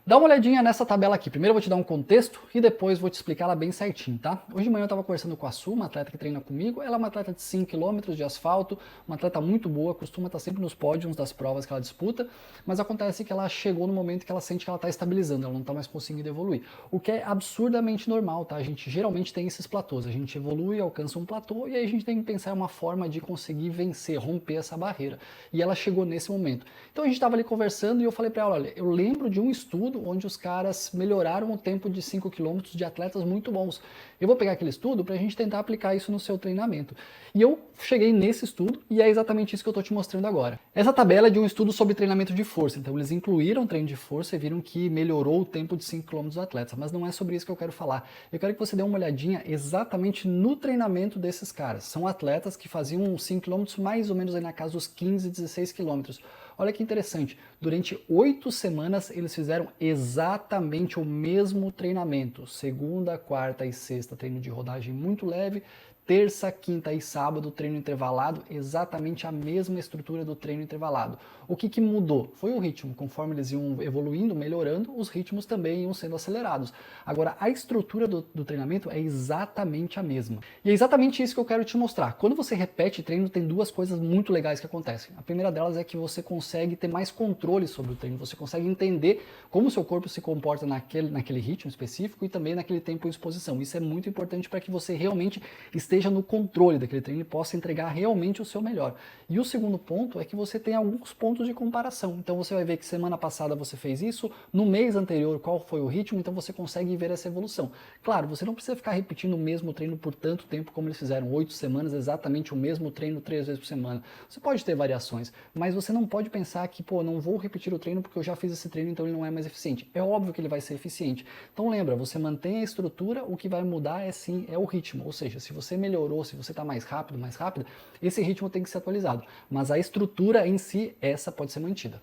Dá uma olhadinha nessa tabela aqui. Primeiro eu vou te dar um contexto e depois vou te explicar ela bem certinho, tá? Hoje de manhã eu estava conversando com a Su, uma atleta que treina comigo. Ela é uma atleta de 5 km de asfalto, uma atleta muito boa, costuma estar sempre nos pódios das provas que ela disputa, mas acontece que ela chegou no momento que ela sente que ela está estabilizando, ela não está mais conseguindo evoluir. O que é absurdamente normal, tá? A gente geralmente tem esses platôs, a gente evolui, alcança um platô e aí a gente tem que pensar em uma forma de conseguir vencer, romper essa barreira. E ela chegou nesse momento. Então a gente estava ali conversando e eu falei para ela, olha, eu lembro de um estudo onde os caras melhoraram o tempo de 5 km de atletas muito bons. Eu vou pegar aquele estudo para a gente tentar aplicar isso no seu treinamento. E eu cheguei nesse estudo e é exatamente isso que eu estou te mostrando agora. Essa tabela é de um estudo sobre treinamento de força, então eles incluíram treino de força e viram que melhorou o tempo de 5 km dos atletas, mas não é sobre isso que eu quero falar. Eu quero que você dê uma olhadinha exatamente no treinamento desses caras. São atletas que faziam 5 km mais ou menos aí na casa dos 15, 16 km. Olha que interessante, durante 8 semanas eles fizeram exatamente o mesmo treinamento. Segunda, quarta e sexta, treino de rodagem muito leve. Terça, quinta e sábado, treino intervalado, exatamente a mesma estrutura do treino intervalado. O que mudou? Foi o ritmo. Conforme eles iam evoluindo, melhorando, os ritmos também iam sendo acelerados. Agora, a estrutura do treinamento é exatamente a mesma. E é exatamente isso que eu quero te mostrar. Quando você repete treino, tem duas coisas muito legais que acontecem. A primeira delas é que você consegue ter mais controle sobre o treino, você consegue entender como o seu corpo se comporta naquele ritmo específico e também naquele tempo em exposição. Isso é muito importante para que você realmente esteja no controle daquele treino e possa entregar realmente o seu melhor. E o segundo ponto é que você tem alguns pontos de comparação. Então você vai ver que semana passada você fez isso, no mês anterior qual foi o ritmo, então você consegue ver essa evolução. Claro, você não precisa ficar repetindo o mesmo treino por tanto tempo como eles fizeram, 8 semanas, exatamente o mesmo treino 3 vezes por semana. Você pode ter variações, mas você não pode pensar que, pô, não vou repetir o treino porque eu já fiz esse treino, então ele não é mais eficiente. É óbvio que ele vai ser eficiente. Então lembra, você mantém a estrutura, o que vai mudar é sim, é o ritmo. Ou seja, se você melhorou, se você está mais rápido, mais rápida, esse ritmo tem que ser atualizado. Mas a estrutura em si, essa pode ser mantida.